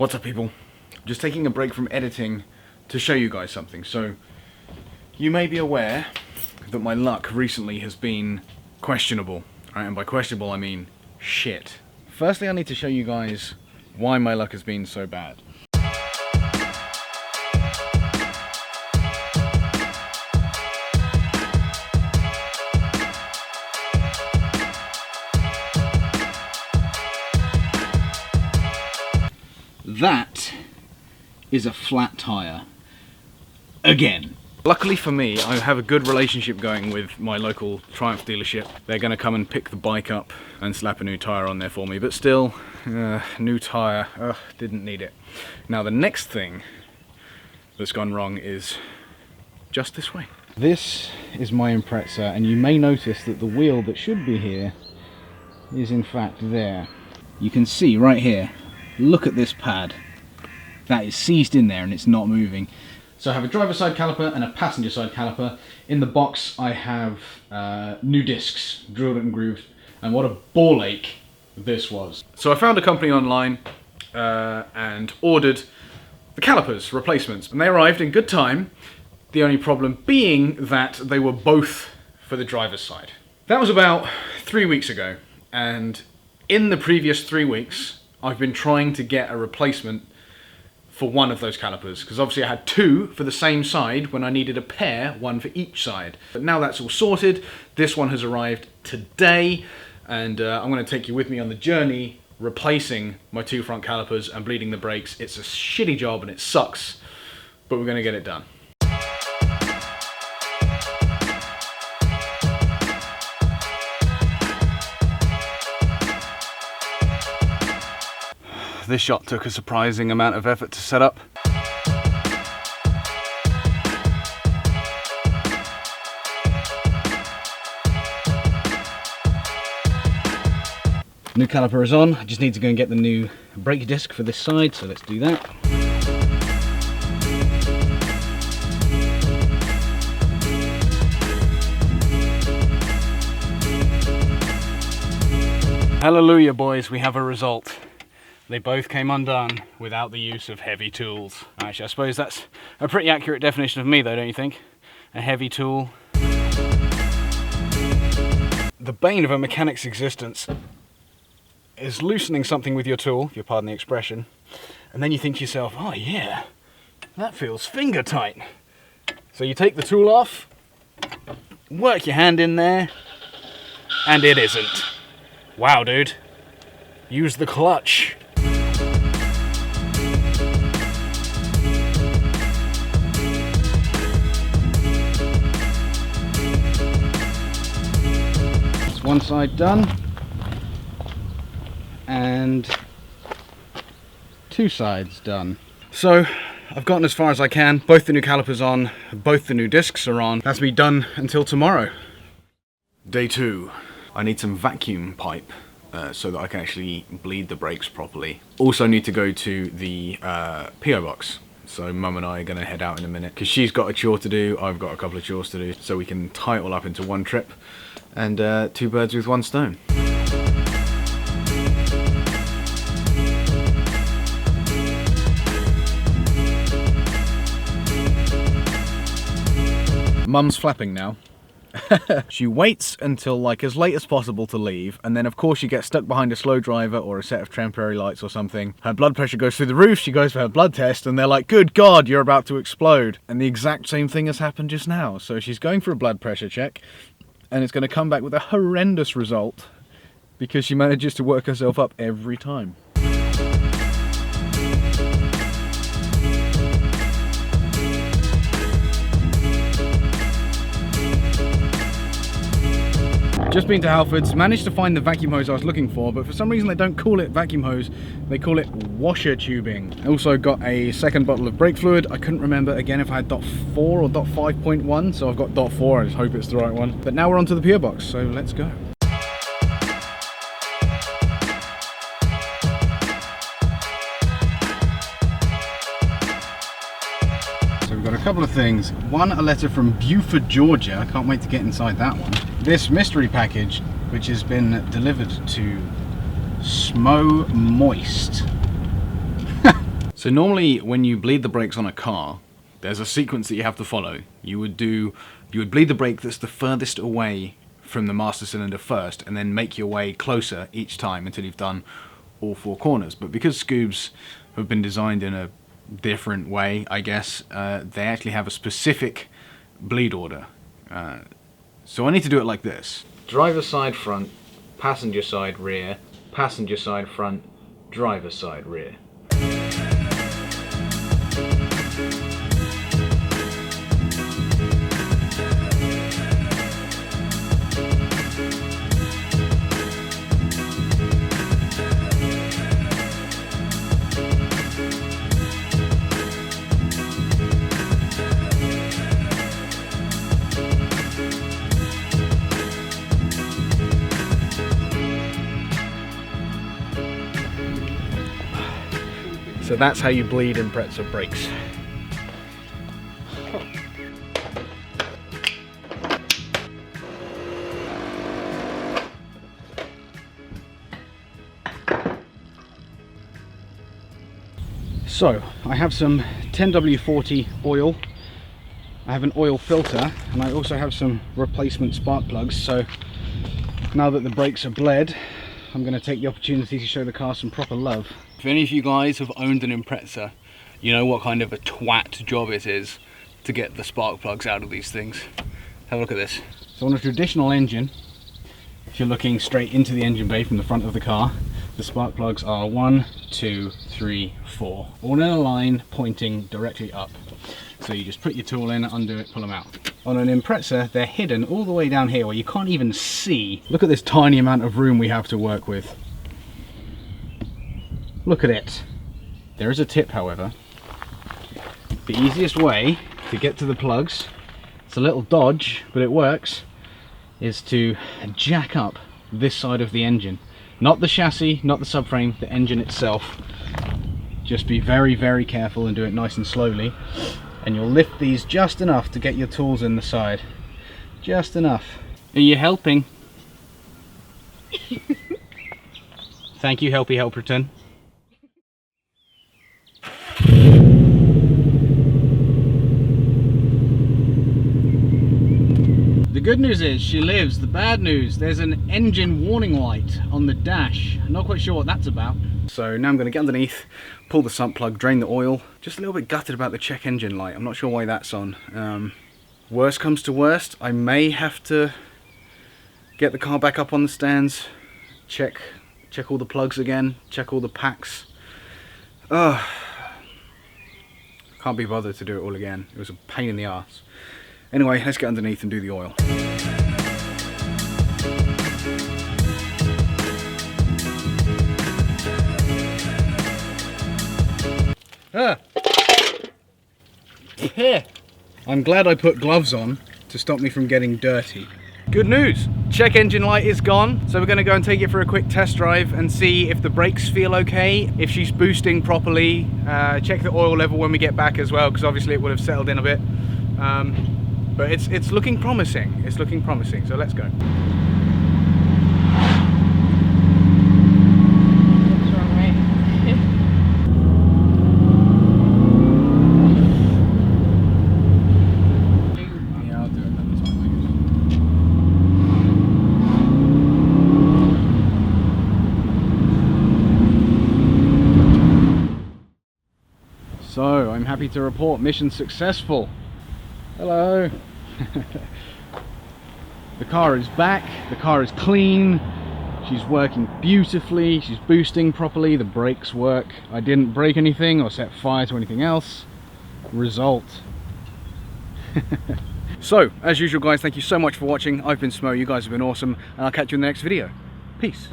What's up, people? Just taking a break from editing to show you guys something. So, you may be aware that my luck recently has been questionable. Right? And by questionable, I mean shit. Firstly, I need to show you guys why my luck has been so bad. That is a flat tire. Again. Luckily for me, I have a good relationship going with my local Triumph dealership. They're going to come and pick the bike up and slap a new tire on there for me. But still, new tire, didn't need it. Now the next thing that's gone wrong is just this way. This is my Impreza, and you may notice that the wheel that should be here is in fact there. You can see right here. Look at this pad. That is seized in there and it's not moving. So I have a driver's side caliper and a passenger side caliper. In the box I have new discs, drilled and grooved, and what a ball ache this was. So I found a company online and ordered the calipers replacements, and they arrived in good time. The only problem being that they were both for the driver's side. That was about 3 weeks ago, and in the previous 3 weeks I've been trying to get a replacement for one of those calipers, because obviously I had two for the same side when I needed a pair, one for each side. But now that's all sorted. This one has arrived today, and I'm going to take you with me on the journey replacing my two front calipers and bleeding the brakes. It's a shitty job and it sucks, but we're going to get it done. This shot took a surprising amount of effort to set up. New caliper is on. I just need to go and get the new brake disc for this side, so let's do that. Hallelujah, boys, we have a result. They both came undone without the use of heavy tools. Actually, I suppose that's a pretty accurate definition of me though, don't you think? A heavy tool. The bane of a mechanic's existence is loosening something with your tool, if you pardon the expression, and then you think to yourself, oh yeah, that feels finger tight. So you take the tool off, work your hand in there, and it isn't. Wow, dude. Use the clutch. One side done, and two sides done. So I've gotten as far as I can. Both the new calipers on, both the new discs are on. That's me done until tomorrow. Day 2. I need some vacuum pipe so that I can actually bleed the brakes properly. Also need to go to the PO box. So Mum and I are going to head out in a minute because she's got a chore to do, I've got a couple of chores to do, so we can tie it all up into one trip. And two birds with one stone. Mum's flapping now. She waits until like as late as possible to leave, and then of course she gets stuck behind a slow driver or a set of temporary lights or something. Her blood pressure goes through the roof, she goes for her blood test, and they're like, good God, you're about to explode. And the exact same thing has happened just now. So she's going for a blood pressure check, and it's going to come back with a horrendous result because she manages to work herself up every time. Just been to Halfords, managed to find the vacuum hose I was looking for, but for some reason they don't call it vacuum hose, they call it washer tubing. I also got a second bottle of brake fluid. I couldn't remember again if I had .4 or .5.1, so I've got .4, I just hope it's the right one. But now we're on to the PO box, so let's go. So we've got a couple of things. One, a letter from Beaufort, Georgia. I can't wait to get inside that one. This mystery package, which has been delivered to Smo Moist. So normally when you bleed the brakes on a car, there's a sequence that you have to follow. You would bleed the brake that's the furthest away from the master cylinder first, and then make your way closer each time until you've done all 4 corners. But because Scoobs have been designed in a different way, I guess, they actually have a specific bleed order. So I need to do it like this. Driver side front, passenger side rear, passenger side front, driver side rear. So that's how you bleed Impreza brakes. So I have some 10W40 oil, I have an oil filter, and I also have some replacement spark plugs. So now that the brakes are bled, I'm going to take the opportunity to show the car some proper love. If any of you guys have owned an Impreza, you know what kind of a twat job it is to get the spark plugs out of these things. Have a look at this. So on a traditional engine, if you're looking straight into the engine bay from the front of the car, the spark plugs are 1, 2, 3, 4, all in a line pointing directly up. So you just put your tool in, undo it, pull them out. On an Impreza, they're hidden all the way down here where you can't even see. Look at this tiny amount of room we have to work with. Look at it. There is a tip, however. The easiest way to get to the plugs, it's a little dodge, but it works, is to jack up this side of the engine. Not the chassis, not the subframe, the engine itself. Just be very, very careful and do it nice and slowly. And you'll lift these just enough to get your tools in the side. Just enough. Are you helping? Thank you, Helpy Helperton. The good news is she lives. The bad news, there's an engine warning light on the dash. I'm not quite sure what that's about. So now I'm going to get underneath, pull the sump plug, drain the oil. Just a little bit gutted about the check engine light. I'm not sure why that's on. Worst comes to worst, I may have to get the car back up on the stands, check all the plugs again, check all the packs. Can't be bothered to do it all again. It was a pain in the arse. Anyway, let's get underneath and do the oil. I'm glad I put gloves on to stop me from getting dirty. Good news, check engine light is gone, so we're going to go and take it for a quick test drive and see if the brakes feel okay, if she's boosting properly, check the oil level when we get back as well, because obviously it would have settled in a bit. But it's looking promising, so let's go. So I'm happy to report mission successful. Hello. The car is back, the car is clean, she's working beautifully, she's boosting properly, the brakes work. I didn't break anything or set fire to anything else. Result. So, as usual guys, thank you so much for watching. I've been Smo, you guys have been awesome, and I'll catch you in the next video. Peace.